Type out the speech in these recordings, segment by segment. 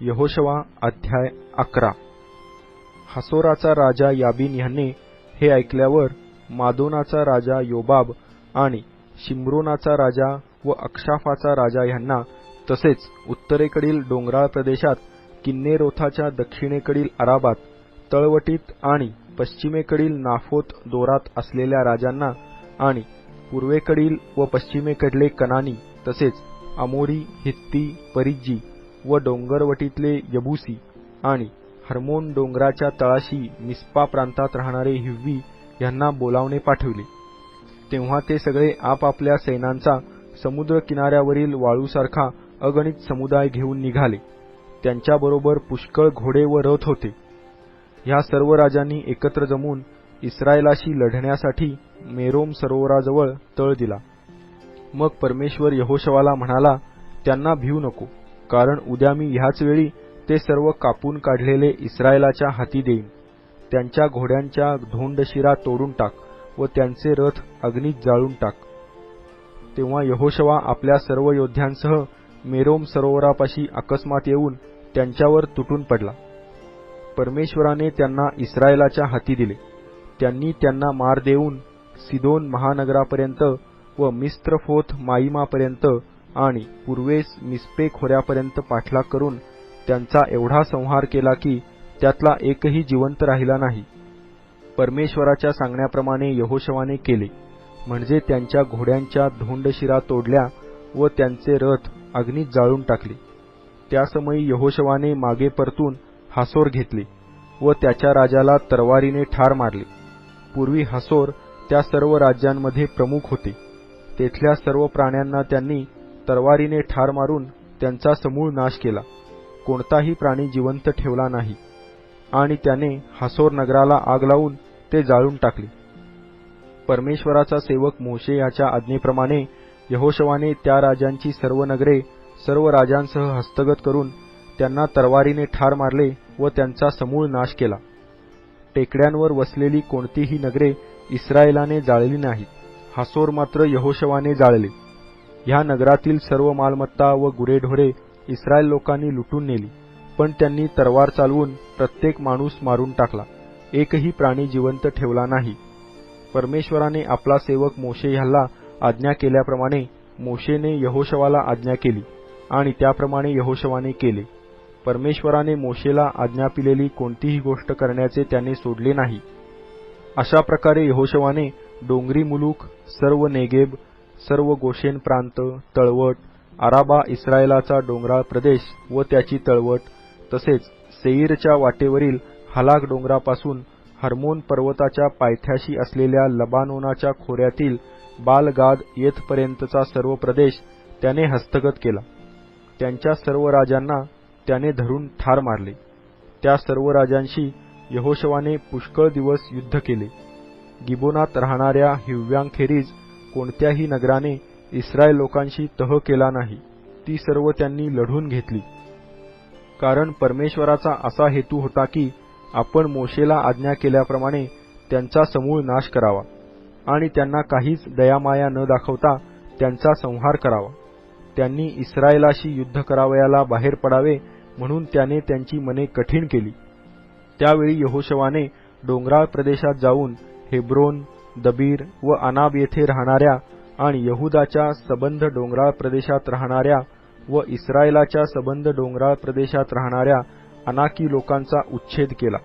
यहोशवा अध्याय 11। हासोराचा राजा याबीन ह्याने हे ऐकल्यावर मादोनाचा राजा योबाब आणि शिम्रोनाचा राजा व अक्षाफाचा राजा ह्यांना, तसेच उत्तरेकडील डोंगराळ प्रदेशात किन्नेरोथाच्या दक्षिणेकडील अराबात तळवटीत आणि पश्चिमेकडील नाफोत दोरात असलेल्या राजांना आणि पूर्वेकडील व पश्चिमेकडले कनानी, तसेच अमोरी, हित्ती, परिज्जी व डोंगरवटीतले यबूसी आणि हर्मोन डोंगराच्या तळाशी मिस्पा प्रांतात राहणारे हिव्वी ह्यांना बोलावणे पाठविले। तेव्हा ते सगळे आपापल्या सैन्यांचा समुद्र किनाऱ्यावरील वाळूसारखा अगणित समुदाय घेऊन निघाले। त्यांच्याबरोबर पुष्कळ घोडे व रथ होते। ह्या सर्व राजांनी एकत्र जमून इस्रायलाशी लढण्यासाठी मेरोम सरोवराजवळ तळ दिला। मग परमेश्वर यहोशवाला म्हणाला, त्यांना भिवू नको, कारण उद्या मी ह्याच वेळी ते सर्व कापून काढलेले इस्रायलाच्या हाती देईन। त्यांच्या घोड्यांच्या धोंडशिरा तोडून टाक व त्यांचे रथ अग्नीत जाळून टाक। तेव्हा यहोशवा आपल्या सर्व योद्ध्यांसह मेरोम सरोवरापाशी अकस्मात येऊन त्यांच्यावर तुटून पडला। परमेश्वराने त्यांना इस्रायलाच्या हाती दिले। त्यांनी त्यांना मार देऊन सिदोन महानगरापर्यंत व मिस्त्रफोत माईमापर्यंत आणि पूर्वेस मिस्पे खोऱ्यापर्यंत पाठलाग करून त्यांचा एवढा संहार केला की त्यातला एकही जिवंत राहिला नाही। परमेश्वराच्या सांगण्याप्रमाणे यहोशवाने केले, म्हणजे त्यांच्या घोड्यांच्या धोंडशिरा तोडल्या व त्यांचे रथ अग्नीत जाळून टाकले। त्यासमयी यहोशवाने मागे परतून हासोर घेतले व त्याच्या राजाला तरवारीने ठार मारले। पूर्वी हासोर त्या सर्व राज्यांमध्ये प्रमुख होते। तेथल्या सर्व प्राण्यांना त्यांनी तरवारीने ठार मारून त्यांचा समूळ नाश केला, कोणताही प्राणी जिवंत ठेवला नाही। आणि त्याने हासोर नगराला आग लावून ते जाळून टाकले। परमेश्वराचा सेवक मोशे याच्या आज्ञेप्रमाणे यहोशवाने त्या राजांची सर्व नगरे सर्व राजांसह हस्तगत करून त्यांना तरवारीने ठार मारले व त्यांचा समूळ नाश केला। टेकड्यांवर वसलेली कोणतीही नगरे इस्रायलाने जाळली नाहीत, हासोर मात्र यहोशवाने जाळले। ह्या नगरातील सर्व मालमत्ता व गुरेढोरे इस्रायल लोकांनी लुटून नेली, पण त्यांनी तरवार चालवून प्रत्येक माणूस मारून टाकला, एकही प्राणी जिवंत ठेवला नाही। परमेश्वराने आपला सेवक मोशे ह्याला आज्ञा केल्याप्रमाणे मोशेने यहोशवाला आज्ञा केली आणि त्याप्रमाणे यहोशवाने केले। परमेश्वराने मोशेला आज्ञा पिलेली कोणतीही गोष्ट करण्याचे त्याने सोडले नाही। अशा प्रकारे यहोशवाने डोंगरी मुलूक, सर्व नेगेब, सर्व गोशेन प्रांत, तळवट, आराबा इस्रायलाचा डोंगराळ प्रदेश व त्याची तळवट, तसेच सेईरच्या वाटेवरील हलाक डोंगरापासून हर्मोन पर्वताच्या पायथ्याशी असलेल्या लबानोनाच्या खोऱ्यातील बालगाद येथपर्यंतचा सर्व प्रदेश त्याने हस्तगत केला। त्यांच्या सर्व राजांना त्याने धरून ठार मारले। त्या सर्व राजांशी यहोशवाने पुष्कळ दिवस युद्ध केले। गिबोनात राहणाऱ्या हिव्यांखेरीज कोणत्याही नगराने इस्रायल लोकांशी तह केला नाही, ती सर्व त्यांनी लढून घेतली। कारण परमेश्वराचा असा हेतू होता की आपण मोशेला आज्ञा केल्याप्रमाणे त्यांचा समूळ नाश करावा आणि त्यांना काहीच दयामाया न दाखवता त्यांचा संहार करावा। त्यांनी इस्रायलाशी युद्ध करावयाला बाहेर पडावे म्हणून त्याने त्यांची मने कठीण केली। त्यावेळी यहोशवाने डोंगराळ प्रदेशात जाऊन हेब्रोन, दबीर व अनाब येथे राहणाऱ्या आणि यहुदाच्या सबंध डोंगराळ प्रदेशात राहणाऱ्या व इस्रायलाच्या सबंध डोंगराळ प्रदेशात राहणाऱ्या अनाकी लोकांचा उच्छेद केला।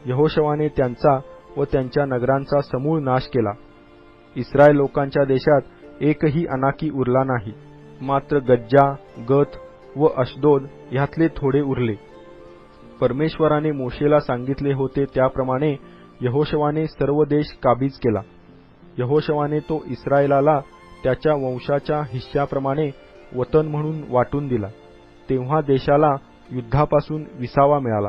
यहोशवाने त्यांचा व त्यांच्या नगरांचा समूळ नाश केला। इस्रायल लोकांच्या देशात एकही अनाकी उरला नाही, मात्र गज्जा, गत व अशदोद ह्यातले थोडे उरले। परमेश्वराने मोशेला सांगितले होते त्याप्रमाणे यहोशवाने सर्व देश काबीज केला। यहोशवाने तो इस्रायलाला त्याच्या वंशाच्या हिश्श्याप्रमाणे वतन म्हणून वाटून दिला। तेव्हा देशाला युद्धापासून विसावा मिळाला।